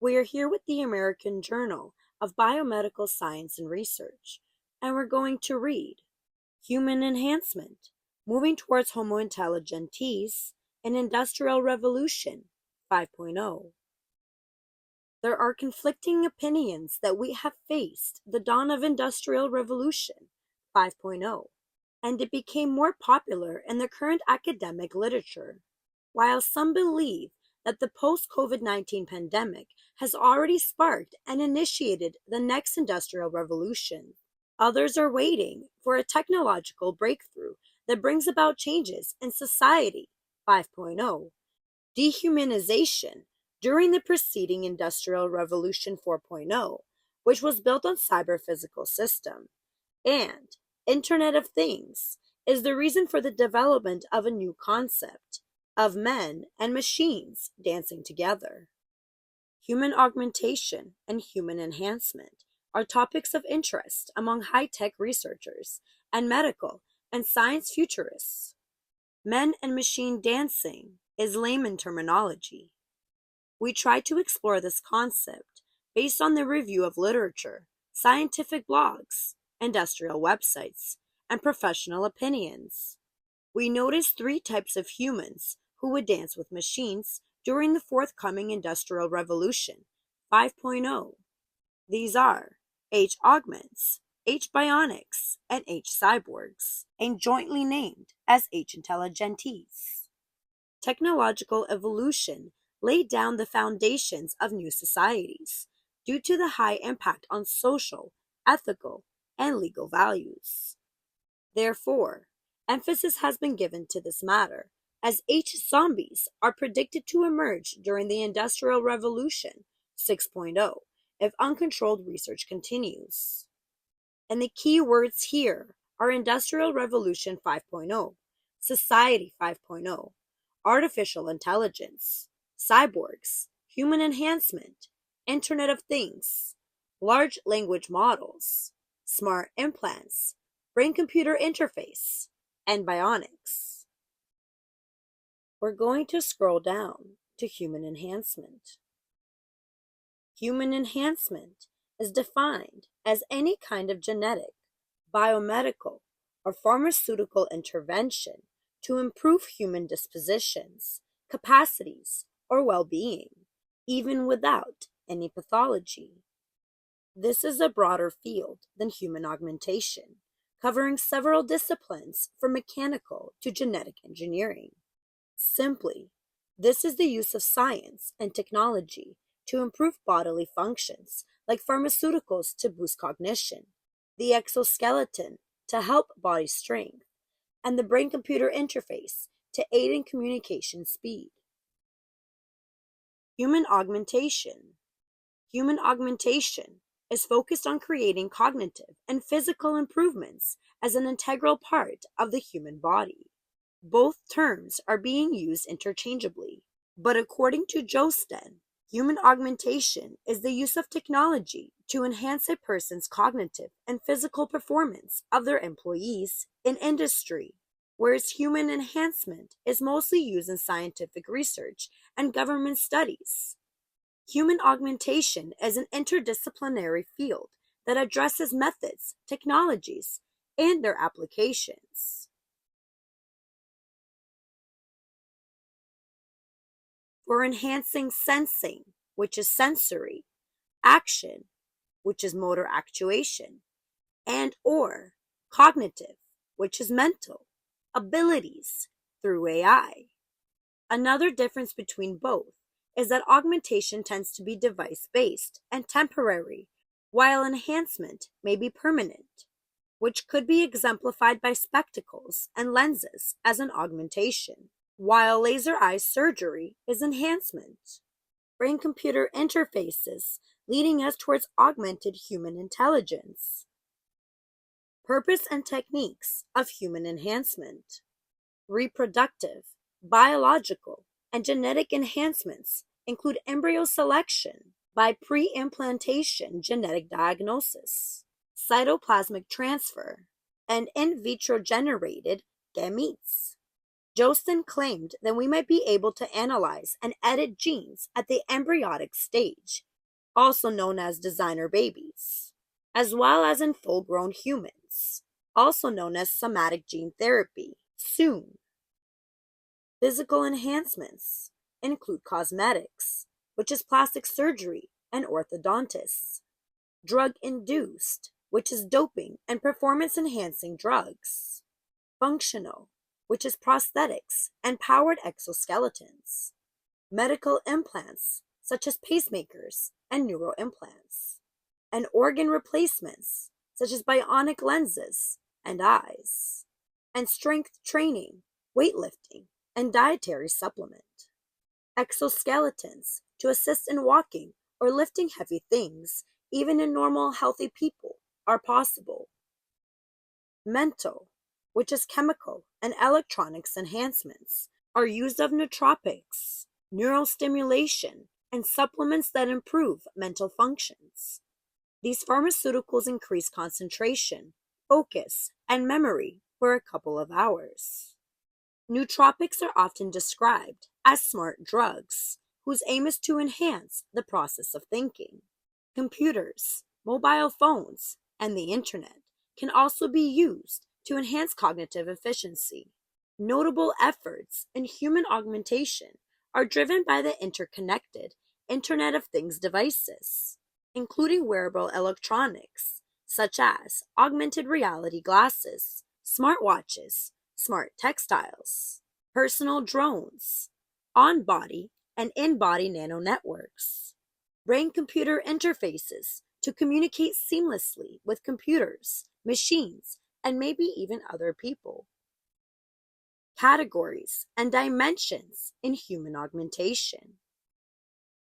We are here with the American Journal of Biomedical Science and Research, and we're going to read Human Enhancement, Moving Towards Homo Intelligentes, an Industrial Revolution 5.0. There are conflicting opinions that we have faced the dawn of Industrial Revolution 5.0, and it became more popular in the current academic literature. While some believe that the post-COVID-19 pandemic has already sparked and initiated the next industrial revolution, others are waiting for a technological breakthrough that brings about changes in society 5.0, dehumanization during the preceding Industrial Revolution 4.0, which was built on cyber-physical system, and Internet of Things is the reason for the development of a new concept of men and machines dancing together. Human augmentation and human enhancement are topics of interest among high-tech researchers and medical and science futurists. Men and machine dancing is layman terminology. We try to explore this concept based on the review of literature, scientific blogs, industrial websites, and professional opinions. We notice three types of humans who would dance with machines during the forthcoming Industrial Revolution 5.0. These are H augments, H bionics, and H cyborgs, and jointly named as H intelligentes. Technological evolution laid down the foundations of new societies due to the high impact on social, ethical, and legal values. Therefore, emphasis has been given to this matter, as H zombies are predicted to emerge during the Industrial Revolution 6.0 if uncontrolled research continues. And the key words here are Industrial Revolution 5.0, Society 5.0, Artificial Intelligence, Cyborgs, Human Enhancement, Internet of Things, Large Language Models, Smart Implants, Brain-Computer Interface, and Bionics. We're going to scroll down to human enhancement. Human enhancement is defined as any kind of genetic, biomedical, or pharmaceutical intervention to improve human dispositions, capacities, or well-being, even without any pathology. This is a broader field than human augmentation, covering several disciplines from mechanical to genetic engineering. Simply, this is the use of science and technology to improve bodily functions, like pharmaceuticals to boost cognition, the exoskeleton to help body strength, and the brain-computer interface to aid in communication speed. Human augmentation. Human augmentation is focused on creating cognitive and physical improvements as an integral part of the human body. Both terms are being used interchangeably, but according to Josten, human augmentation is the use of technology to enhance a person's cognitive and physical performance of their employees in industry, whereas human enhancement is mostly used in scientific research and government studies. Human augmentation is an interdisciplinary field that addresses methods, technologies, and their applications. For enhancing sensing, which is sensory, action, which is motor actuation, and or cognitive, which is mental, abilities through AI. Another difference between both is that augmentation tends to be device-based and temporary, while enhancement may be permanent, which could be exemplified by spectacles and lenses as an augmentation, while laser eye surgery is enhancement. Brain-computer interfaces leading us towards augmented human intelligence. Purpose and techniques of human enhancement. Reproductive, biological, and genetic enhancements include embryo selection by pre-implantation genetic diagnosis, cytoplasmic transfer, and in vitro generated gametes. Josten claimed that we might be able to analyze and edit genes at the embryonic stage also known as designer babies, as well as in full-grown humans, also known as somatic gene therapy, soon. Physical enhancements include cosmetics, which is plastic surgery and orthodontists, drug-induced, which is doping and performance-enhancing drugs, functional, which is prosthetics and powered exoskeletons, medical implants, such as pacemakers and neural implants, and organ replacements, such as bionic lenses and eyes, and strength training, weightlifting, and dietary supplement. Exoskeletons to assist in walking or lifting heavy things, even in normal, healthy people, are possible. Mental, which is chemical and electronics enhancements, are used of nootropics, neural stimulation, and supplements that improve mental functions. These pharmaceuticals increase concentration, focus, and memory for a couple of hours. Nootropics are often described as smart drugs, whose aim is to enhance the process of thinking. Computers, mobile phones, and the internet can also be used to enhance cognitive efficiency. Notable efforts in human augmentation are driven by the interconnected Internet of Things devices, including wearable electronics, such as augmented reality glasses, smartwatches, smart textiles, personal drones, on-body and in-body nanonetworks, brain-computer interfaces to communicate seamlessly with computers, machines, and maybe even other people. Categories and dimensions in human augmentation.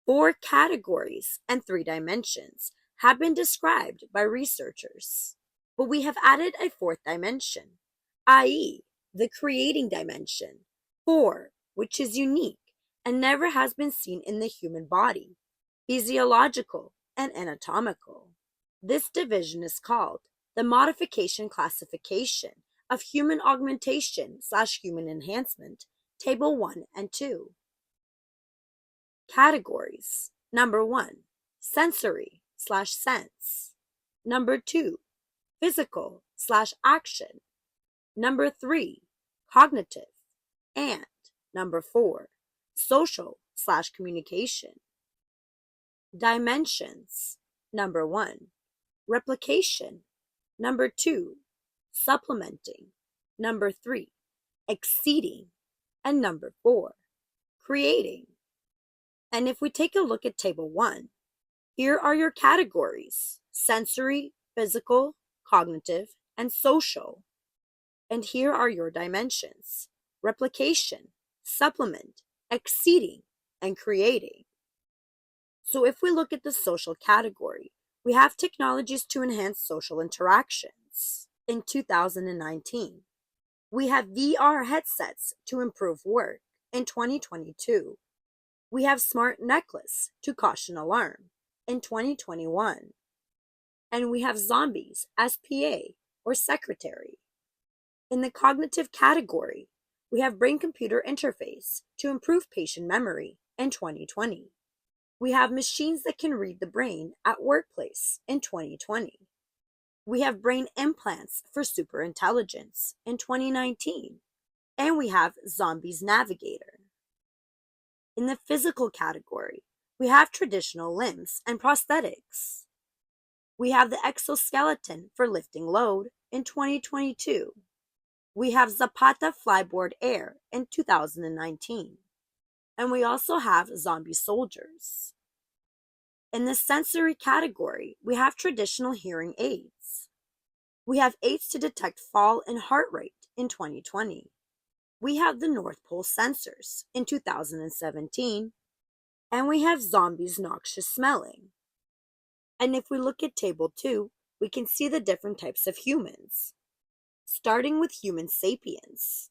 4 categories and 3 dimensions have been described by researchers, but we have added a 4th dimension, i.e., the creating dimension, 4, which is unique and never has been seen in the human body, physiological and anatomical. This division is called the modification classification of human augmentation/human enhancement, Table 1 and 2. Categories. Number 1, sensory/sense. Number 2, physical/action. Number 3, cognitive. And number 4, social/communication. Dimensions. Number 1, replication. Number 2, supplementing. Number 3, exceeding. And number 4, creating. And if we take a look at Table 1, here are your categories: sensory, physical, cognitive, and social. And here are your dimensions: replication, supplement, exceeding, and creating. So if we look at the social category, we have technologies to enhance social interactions. In 2019, we have VR headsets to improve work. In 2022, we have smart necklace to caution alarm. In 2021, and we have zombies as PA or secretary. In the cognitive category, we have brain-computer interface to improve patient memory. In 2020, we have machines that can read the brain at workplace. In 2020, we have brain implants for superintelligence. In 2019, and we have zombies navigator. In the physical category, we have traditional limbs and prosthetics. We have the exoskeleton for lifting load. In 2022, we have Zapata Flyboard Air in 2019. And we also have zombie soldiers. In the sensory category, we have traditional hearing aids. We have aids to detect fall and heart rate in 2020. We have the North Pole sensors in 2017. And we have zombies noxious smelling. And if we look at Table 2, we can see the different types of humans. Starting with human sapiens.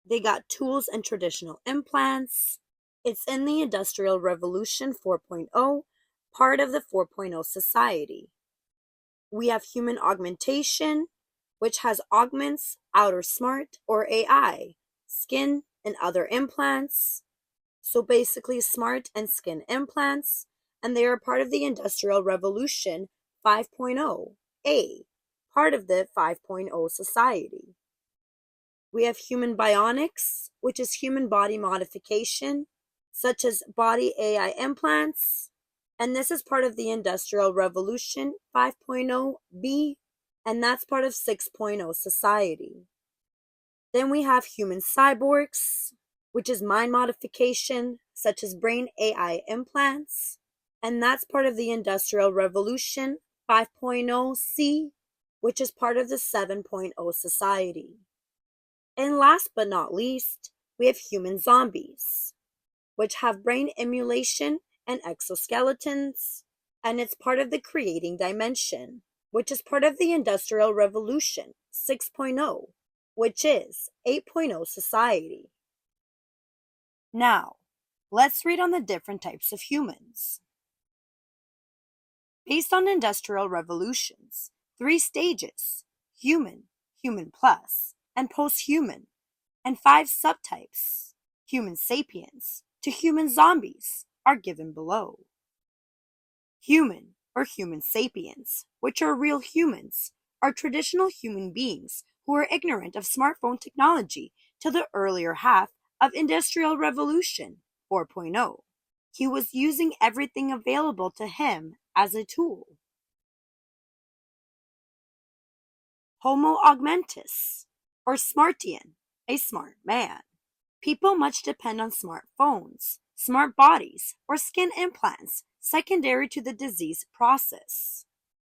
They got tools and traditional implants. It's in the Industrial Revolution 4.0, part of the 4.0 society. We have human augmentation, which has augments, outer smart, or AI, skin, and other implants. So basically smart and skin implants. and they are part of the Industrial Revolution 5.0, A, part of the 5.0 society. We have human bionics, which is human body modification, such as body AI implants, and this is part of the Industrial Revolution 5.0 B, and that's part of 6.0 society. Then we have human cyborgs, which is mind modification, such as brain AI implants, and that's part of the Industrial Revolution 5.0 C, which is part of the 7.0 society. And last but not least, we have human zombies, which have brain emulation and exoskeletons, and it's part of the creating dimension, which is part of the Industrial Revolution 6.0, which is 8.0 society. Now, let's read on the different types of humans. Based on industrial revolutions, 3 stages, human, human plus, and post-human, and 5 subtypes, human sapiens to human zombies, are given below. Human or human sapiens, which are real humans, are traditional human beings who were ignorant of smartphone technology till the earlier half of Industrial Revolution 4.0. He was using everything available to him as a tool. Homo augmentus, or smartian, a smart man. People much depend on smartphones, smart bodies, or skin implants secondary to the disease process.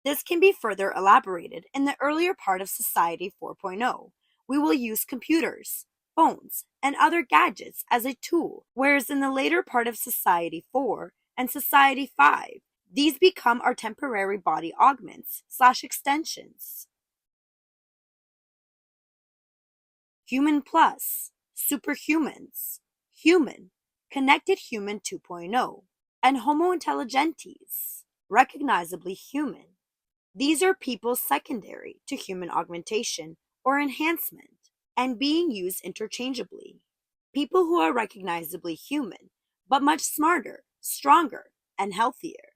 This can be further elaborated in the earlier part of Society 4.0. We will use computers, phones, and other gadgets as a tool, whereas in the later part of Society 4 and Society 5, these become our temporary body augments/extensions. Human plus, superhumans, human, connected human 2.0, and Homo intelligentes, recognizably human. These are people secondary to human augmentation or enhancement and being used interchangeably. People who are recognizably human, but much smarter, stronger, and healthier.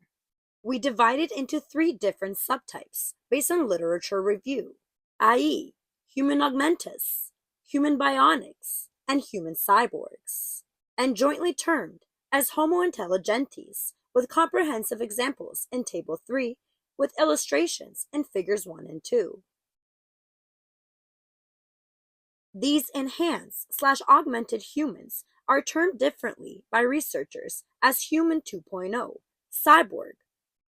We divide it into 3 different subtypes based on literature review, i.e., human augmentus, human bionics, and human cyborgs, and jointly termed as Homo intelligentes, with comprehensive examples in Table 3 with illustrations in Figures 1 and 2. These enhanced/augmented humans are termed differently by researchers as human 2.0, cyborg,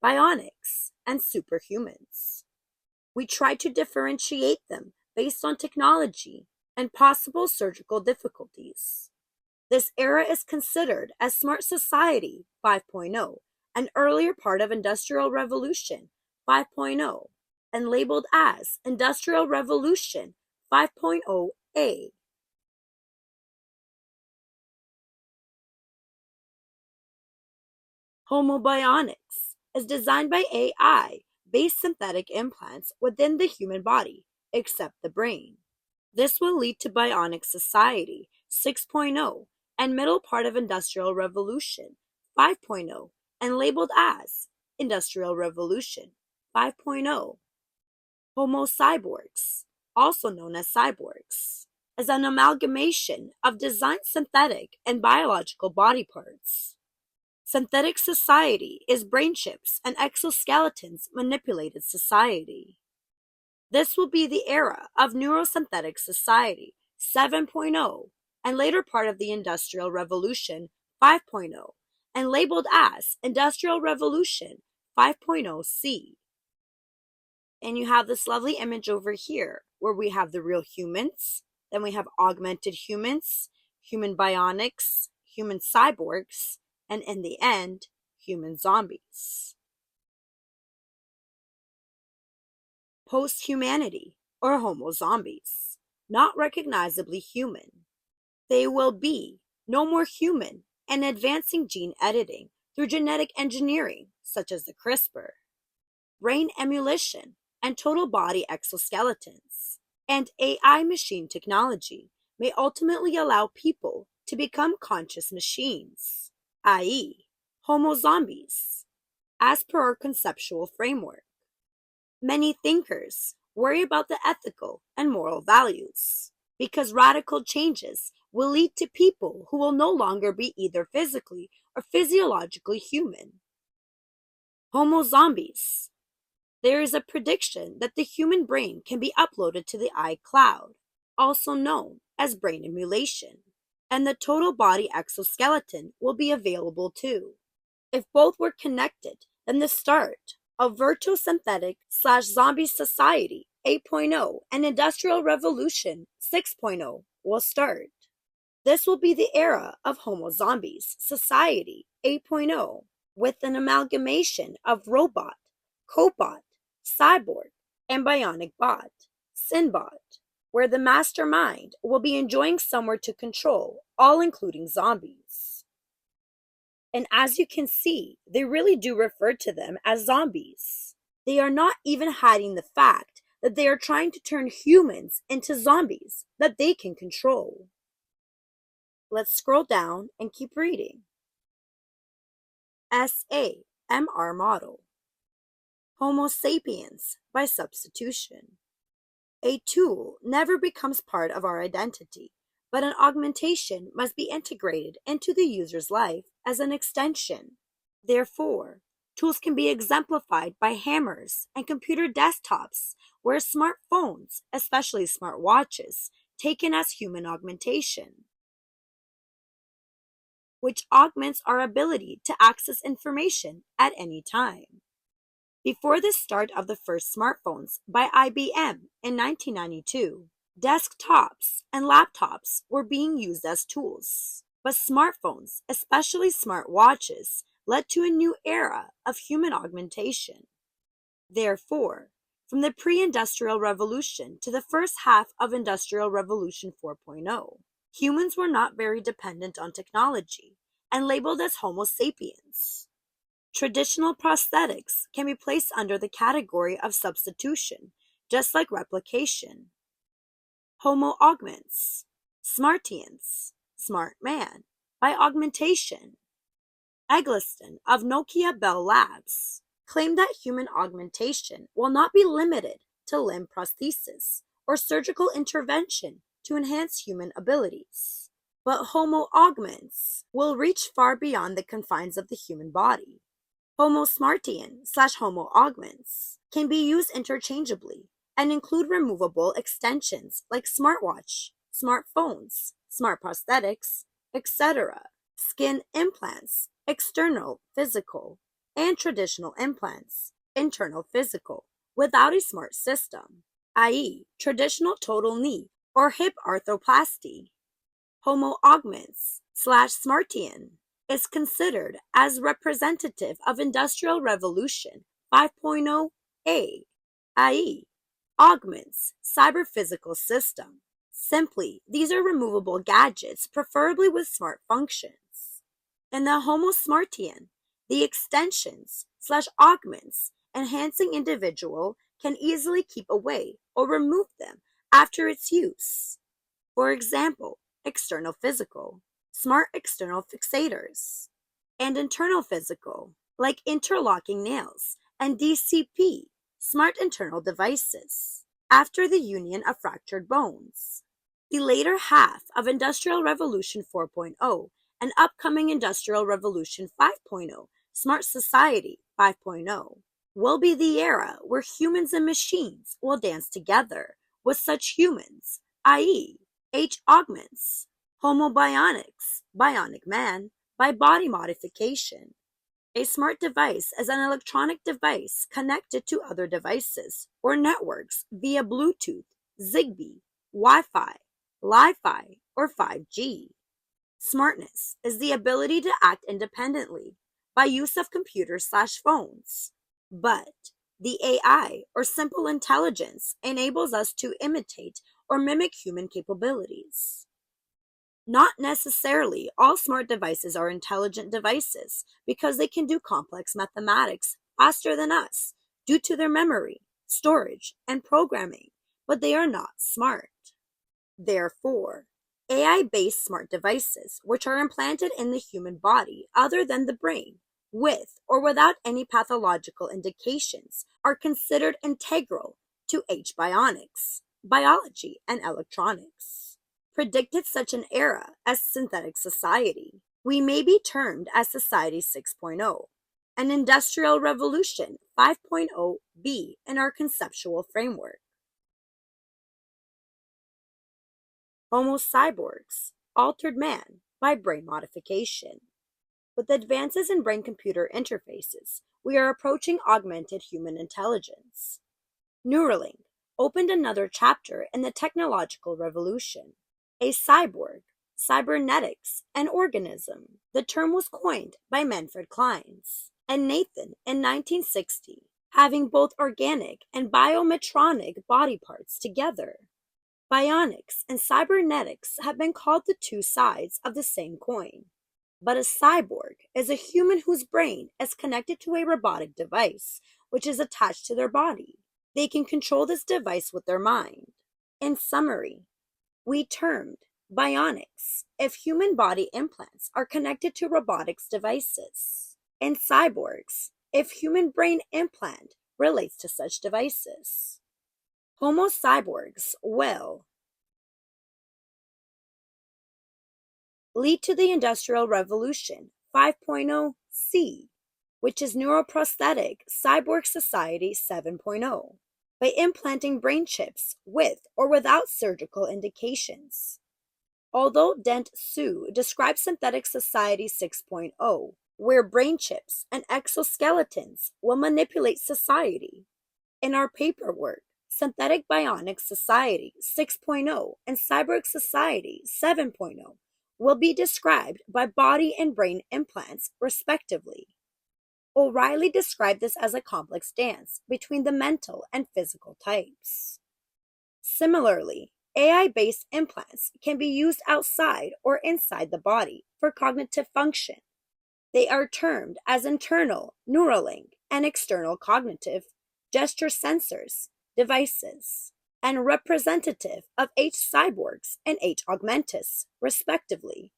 bionics, and superhumans. We try to differentiate them based on technology and possible surgical difficulties. This era is considered as Smart Society 5.0, an earlier part of Industrial Revolution 5.0, and labeled as Industrial Revolution 5.0A. Homo bionics is designed by AI-based synthetic implants within the human body, except the brain. This will lead to Bionic Society 6.0 and middle part of Industrial Revolution 5.0 and labeled as Industrial Revolution 5.0. Homo cyborgs, also known as cyborgs, is an amalgamation of designed synthetic and biological body parts. Synthetic society is brain chips and exoskeletons manipulated society. This will be the era of Neurosynthetic Society 7.0 and later part of the Industrial Revolution 5.0 and labeled as Industrial Revolution 5.0 C. And you have this lovely image over here where we have the real humans, then we have augmented humans, human bionics, human cyborgs, and in the end, human zombies. Post-humanity, or Homo zombies, not recognizably human. They will be no more human and advancing gene editing through genetic engineering, such as the CRISPR, brain emulation, and total body exoskeletons, and AI machine technology may ultimately allow people to become conscious machines, i.e., Homo zombies, as per our conceptual framework. Many thinkers worry about the ethical and moral values because radical changes will lead to people who will no longer be either physically or physiologically human. Homo zombies. There is a prediction that the human brain can be uploaded to the iCloud, also known as brain emulation, and the total body exoskeleton will be available too. If both were connected, then the start of virtuosynthetic/zombie society 8.0 and industrial revolution 6.0 will start. This will be the era of Homo zombies society 8.0 with an amalgamation of robot, cobot, cyborg, and bionic bot, Sinbot, where the mastermind will be enjoying somewhere to control, all including zombies. And as you can see, they really do refer to them as zombies. They are not even hiding the fact that they are trying to turn humans into zombies that they can control. Let's scroll down and keep reading. SAMR model. Homo sapiens by substitution. A tool never becomes part of our identity, but an augmentation must be integrated into the user's life as an extension. Therefore, tools can be exemplified by hammers and computer desktops, where smartphones, especially smartwatches, taken as human augmentation, which augments our ability to access information at any time. Before the start of the first smartphones by IBM in 1992, desktops and laptops were being used as tools. But smartphones, especially smartwatches, led to a new era of human augmentation. Therefore, from the pre-industrial revolution to the first half of Industrial Revolution 4.0, humans were not very dependent on technology and labeled as Homo sapiens. Traditional prosthetics can be placed under the category of substitution, just like replication. Homo augments, Smartians, smart man, by augmentation. Eggleston of Nokia Bell Labs claimed that human augmentation will not be limited to limb prosthesis or surgical intervention to enhance human abilities, but Homo augments will reach far beyond the confines of the human body. Homo Smartian/Homo augments can be used interchangeably and include removable extensions like smartwatch, smartphones, smart prosthetics, etc., skin implants, external physical, and traditional implants, internal physical, without a smart system, i.e., traditional total knee or hip arthroplasty. Homo augments/Smartian is considered as representative of Industrial Revolution 5.0A, i.e., augments cyber-physical system. Simply, these are removable gadgets, preferably with smart functions. In the Homo Smartian, the extensions/augments enhancing individual can easily keep away or remove them after its use. For example, external physical, smart external fixators, and internal physical, like interlocking nails, and DCP, smart internal devices, after the union of fractured bones. The later half of Industrial Revolution 4.0 and upcoming Industrial Revolution 5.0, Smart Society 5.0, will be the era where humans and machines will dance together with such humans, i.e., H augments, Homo bionics, bionic man, by body modification. A smart device is an electronic device connected to other devices or networks via Bluetooth, Zigbee, Wi-Fi, Li-Fi, or 5G. Smartness is the ability to act independently by use of computers/phones. But the AI, or simple intelligence, enables us to imitate or mimic human capabilities. Not necessarily all smart devices are intelligent devices because they can do complex mathematics faster than us due to their memory, storage, and programming, but they are not smart. Therefore, AI-based smart devices, which are implanted in the human body other than the brain, with or without any pathological indications, are considered integral to H-bionics, biology, and electronics. Predicted such an era as synthetic society. We may be termed as Society 6.0, an Industrial Revolution 5.0 B in our conceptual framework. Homo cyborgs, altered man by brain modification. With advances in brain-computer interfaces, we are approaching augmented human intelligence. Neuralink opened another chapter in the technological revolution. A cyborg, cybernetics, an organism. The term was coined by Manfred Kleins and Nathan in 1960, having both organic and biometronic body parts together. Bionics and cybernetics have been called the two sides of the same coin. But a cyborg is a human whose brain is connected to a robotic device which is attached to their body. They can control this device with their mind. In summary, we termed bionics if human body implants are connected to robotics devices, and cyborgs if human brain implant relates to such devices. Homo cyborgs will lead to the Industrial Revolution 5.0 C, which is Neuroprosthetic Cyborg Society 7.0, by implanting brain chips with or without surgical indications. Although Dent Su describes Synthetic Society 6.0, where brain chips and exoskeletons will manipulate society. In our paperwork, Synthetic Bionics Society 6.0 and Cyborg Society 7.0 will be described by body and brain implants, respectively. O'Reilly described this as a complex dance between the mental and physical types. Similarly, AI-based implants can be used outside or inside the body for cognitive function. They are termed as internal Neuralink and external cognitive gesture sensors devices, and representative of H cyborgs and H augmentus, respectively.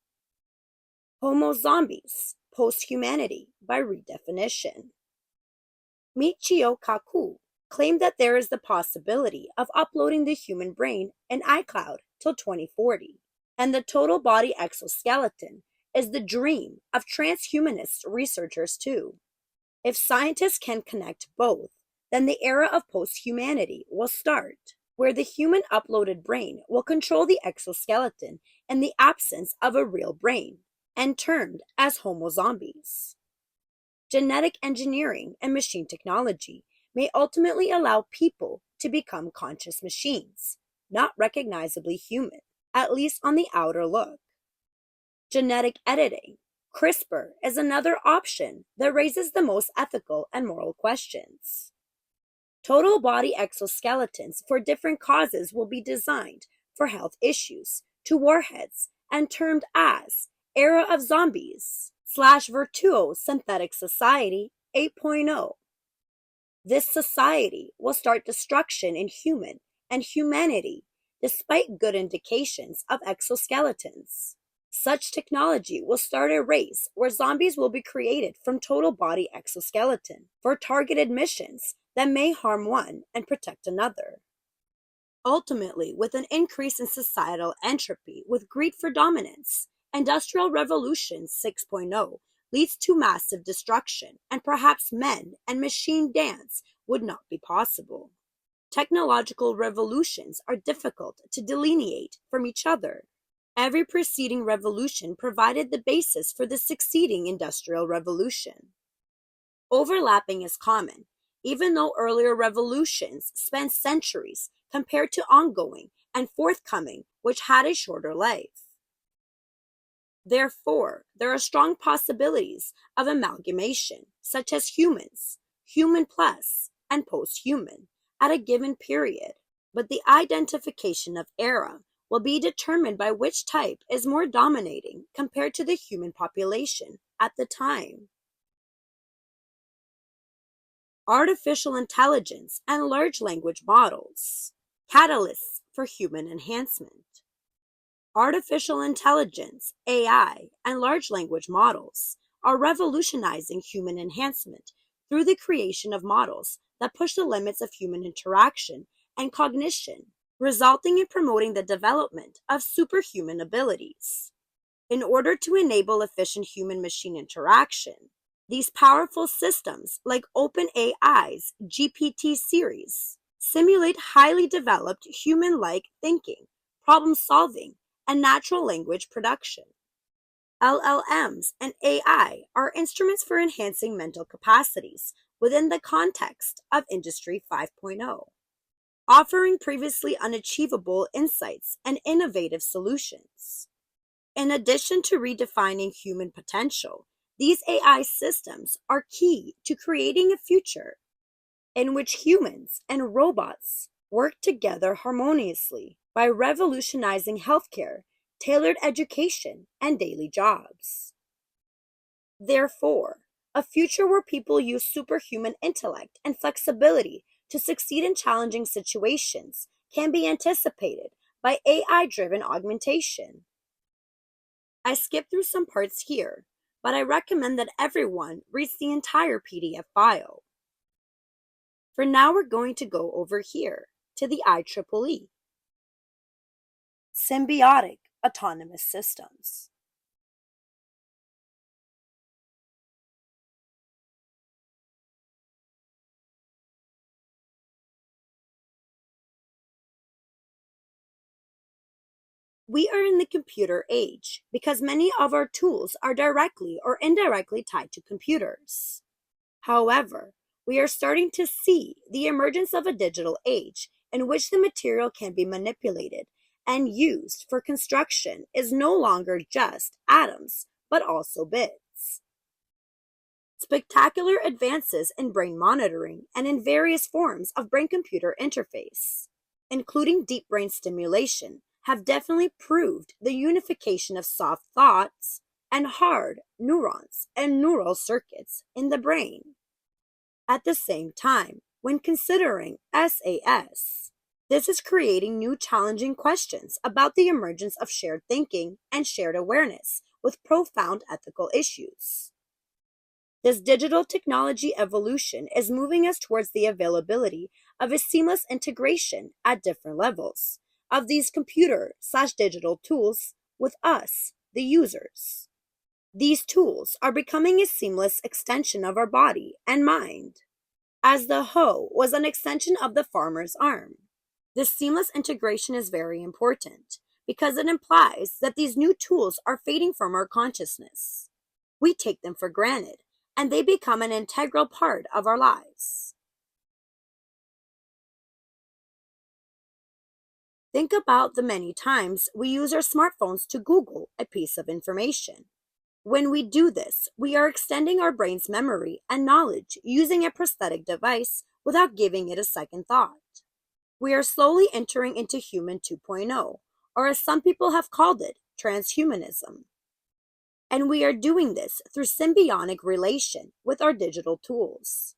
Homo zombies, post-humanity by redefinition. Michio Kaku claimed that there is the possibility of uploading the human brain in iCloud till 2040, and the total body exoskeleton is the dream of transhumanist researchers too. If scientists can connect both, then the era of post-humanity will start, where the human uploaded brain will control the exoskeleton in the absence of a real brain, and termed as Homo zombies. Genetic engineering and machine technology may ultimately allow people to become conscious machines, not recognizably human, at least on the outer look. Genetic editing, CRISPR, is another option that raises the most ethical and moral questions. Total body exoskeletons for different causes will be designed for health issues to warheads and termed as Era of Zombies / Virtuo Synthetic Society 8.0. This society will start destruction in human and humanity despite good indications of exoskeletons. Such technology will start a race where zombies will be created from total body exoskeleton for targeted missions that may harm one and protect another. Ultimately, with an increase in societal entropy with greed for dominance, Industrial Revolution 6.0 leads to massive destruction, and perhaps men and machine dance would not be possible. Technological revolutions are difficult to delineate from each other. Every preceding revolution provided the basis for the succeeding Industrial Revolution. Overlapping is common, even though earlier revolutions spent centuries compared to ongoing and forthcoming, which had a shorter life. Therefore, there are strong possibilities of amalgamation, such as humans, human plus, and post-human, at a given period, but the identification of era will be determined by which type is more dominating compared to the human population at the time. Artificial intelligence and large language models, catalysts for human enhancement. Artificial intelligence, AI, and large language models are revolutionizing human enhancement through the creation of models that push the limits of human interaction and cognition, resulting in promoting the development of superhuman abilities. In order to enable efficient human machine interaction, these powerful systems, like OpenAI's GPT series, simulate highly developed human like thinking, problem solving, and natural language production. LLMs and AI are instruments for enhancing mental capacities within the context of Industry 5.0, offering previously unachievable insights and innovative solutions. In addition to redefining human potential, these AI systems are key to creating a future in which humans and robots work together harmoniously by revolutionizing healthcare, tailored education, and daily jobs. Therefore, a future where people use superhuman intellect and flexibility to succeed in challenging situations can be anticipated by AI-driven augmentation. I skipped through some parts here, but I recommend that everyone reads the entire PDF file. For now, we're going to go over here to the IEEE. Symbiotic Autonomous Systems. We are in the computer age because many of our tools are directly or indirectly tied to computers. However, we are starting to see the emergence of a digital age in which the material can be manipulated and used for construction is no longer just atoms, but also bits. Spectacular advances in brain monitoring and in various forms of brain-computer interface, including deep brain stimulation, have definitely proved the unification of soft thoughts and hard neurons and neural circuits in the brain. At the same time, when considering SAS, this is creating new challenging questions about the emergence of shared thinking and shared awareness with profound ethical issues. This digital technology evolution is moving us towards the availability of a seamless integration at different levels of these computer/digital tools with us, the users. These tools are becoming a seamless extension of our body and mind, as the hoe was an extension of the farmer's arm. This seamless integration is very important because it implies that these new tools are fading from our consciousness. We take them for granted, and they become an integral part of our lives. Think about the many times we use our smartphones to Google a piece of information. When we do this, we are extending our brain's memory and knowledge using a prosthetic device without giving it a second thought. We are slowly entering into Human 2.0, or as some people have called it, transhumanism. And we are doing this through symbiotic relation with our digital tools.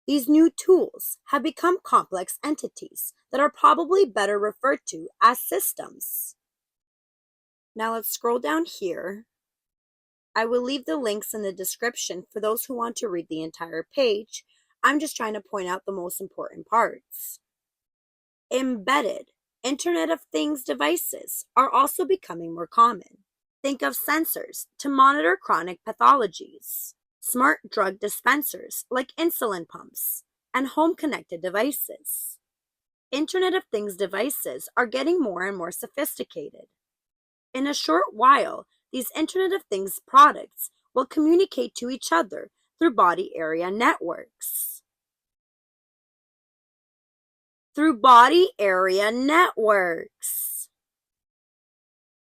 These new tools have become complex entities that are probably better referred to as systems. Now let's scroll down here. I will leave the links in the description for those who want to read the entire page. I'm just trying to point out the most important parts. Embedded Internet of Things devices are also becoming more common. Think of sensors to monitor chronic pathologies, smart drug dispensers like insulin pumps, and home-connected devices. Internet of Things devices are getting more and more sophisticated. In a short while, these Internet of Things products will communicate to each other through body area networks.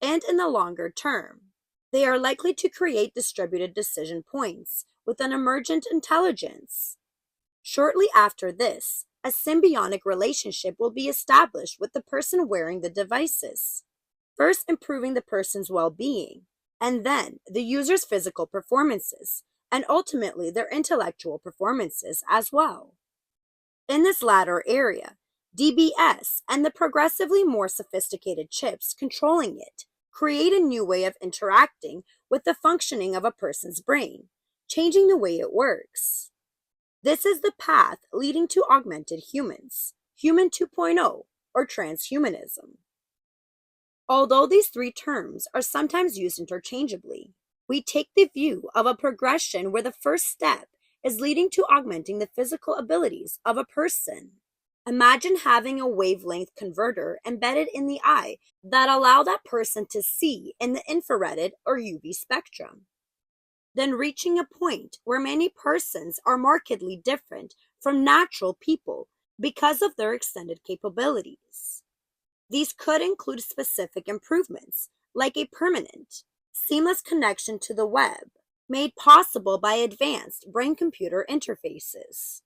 And in the longer term, they are likely to create distributed decision points with an emergent intelligence. Shortly after this, a symbiotic relationship will be established with the person wearing the devices, first improving the person's well-being, and then the user's physical performances, and ultimately their intellectual performances as well. In this latter area, DBS and the progressively more sophisticated chips controlling it create a new way of interacting with the functioning of a person's brain changing the way it works. This is the path leading to augmented humans, Human 2.0, or transhumanism. Although these three terms are sometimes used interchangeably, we take the view of a progression where the first step is leading to augmenting the physical abilities of a person. Imagine having a wavelength converter embedded in the eye that allow that person to see in the infrared or UV spectrum. Then reaching a point where many persons are markedly different from natural people because of their extended capabilities. These could include specific improvements, like a permanent, seamless connection to the web, made possible by advanced brain-computer interfaces.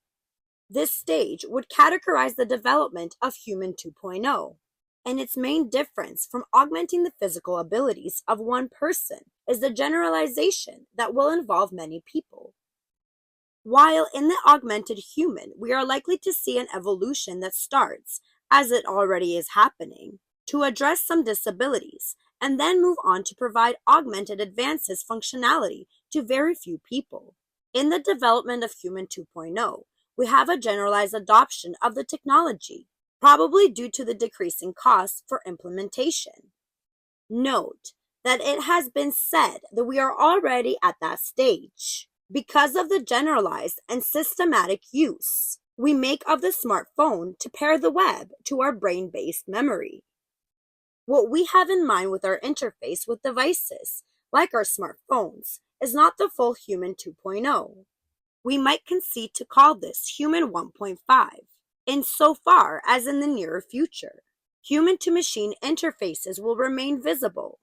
This stage would categorize the development of Human 2.0, and its main difference from augmenting the physical abilities of one person is the generalization that will involve many people. While in the augmented human, we are likely to see an evolution that starts, as it already is happening, to address some disabilities, and then move on to provide augmented advances functionality to very few people. In the development of Human 2.0, we have a generalized adoption of the technology, probably due to the decreasing costs for implementation. Note that it has been said that we are already at that stage because of the generalized and systematic use we make of the smartphone to pair the web to our brain-based memory. What we have in mind with our interface with devices, like our smartphones, is not the full Human 2.0. We might concede to call this Human 1.5, insofar as in the nearer future, human-to-machine interfaces will remain visible.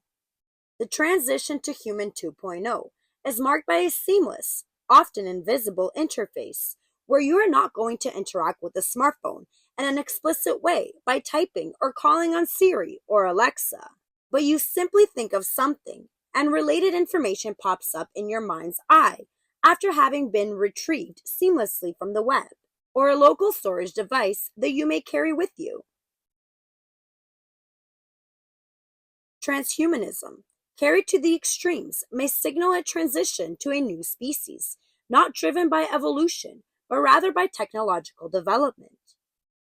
The transition to Human 2.0 is marked by a seamless, often invisible interface where you are not going to interact with the smartphone in an explicit way by typing or calling on Siri or Alexa, but you simply think of something and related information pops up in your mind's eye after having been retrieved seamlessly from the web or a local storage device that you may carry with you. Transhumanism, carried to the extremes, may signal a transition to a new species, not driven by evolution, but rather by technological development.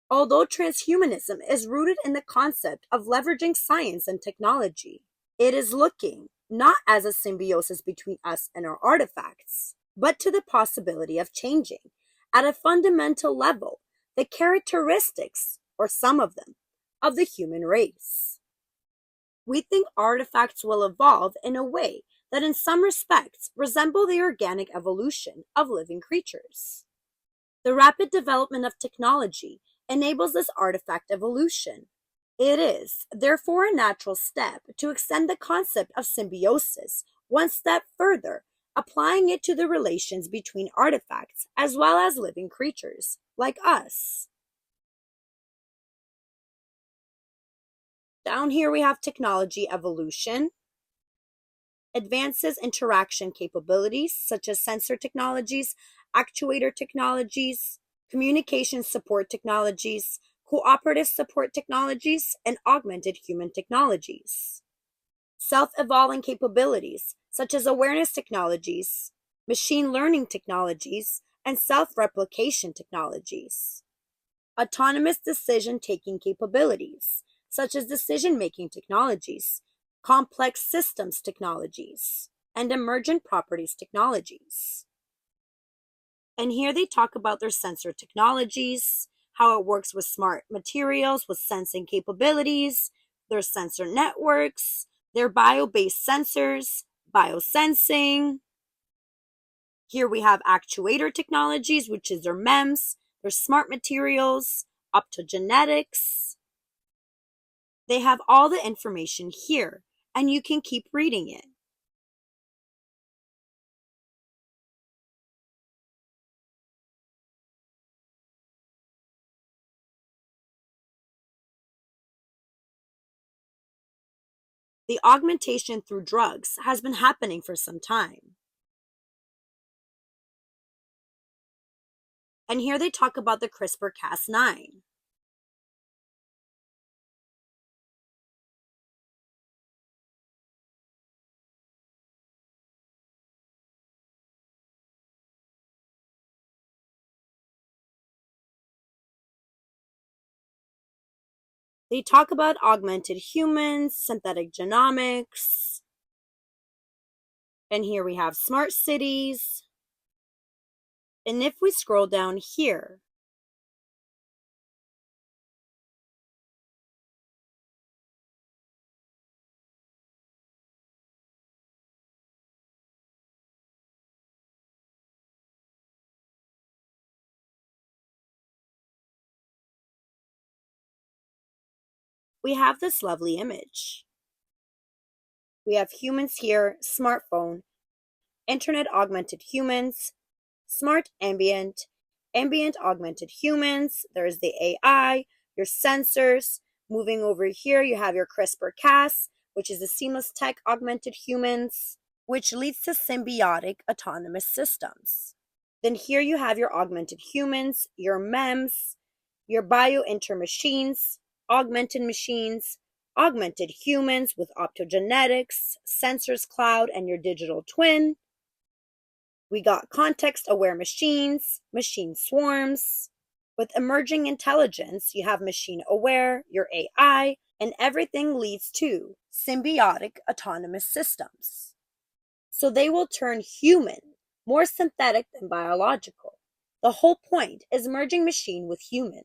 Although transhumanism is rooted in the concept of leveraging science and technology, it is looking not as a symbiosis between us and our artifacts, but to the possibility of changing, at a fundamental level, the characteristics, or some of them, of the human race. We think artifacts will evolve in a way that in some respects resemble the organic evolution of living creatures. The rapid development of technology enables this artifact evolution. It is, therefore, a natural step to extend the concept of symbiosis one step further, applying it to the relations between artifacts as well as living creatures, like us. Down here we have technology evolution. Advances interaction capabilities such as sensor technologies, actuator technologies, communication support technologies, cooperative support technologies, and augmented human technologies. Self-evolving capabilities such as awareness technologies, machine learning technologies, and self-replication technologies. Autonomous decision-taking capabilities such as decision-making technologies, complex systems technologies, and emergent properties technologies. And here they talk about their sensor technologies, how it works with smart materials with sensing capabilities, their sensor networks, their bio-based sensors, biosensing. Here we have actuator technologies, which is their MEMS, their smart materials, optogenetics. They have all the information here, and you can keep reading it. The augmentation through drugs has been happening for some time. And here they talk about the CRISPR-Cas9. They talk about augmented humans, synthetic genomics, and here we have smart cities. And if we scroll down here, we have this lovely image. We have humans here, smartphone, internet augmented humans, smart ambient, ambient augmented humans, there's the AI, your sensors. Moving over here, you have your CRISPR-Cas, which is the seamless tech augmented humans, which leads to symbiotic autonomous systems. Then here you have your augmented humans, your MEMS, your bio-inter-machines, augmented machines, augmented humans with optogenetics, sensors cloud, and your digital twin. We got context-aware machines, machine swarms. With emerging intelligence, you have machine-aware, your AI, and everything leads to symbiotic autonomous systems. So they will turn human, more synthetic than biological. The whole point is merging machine with human.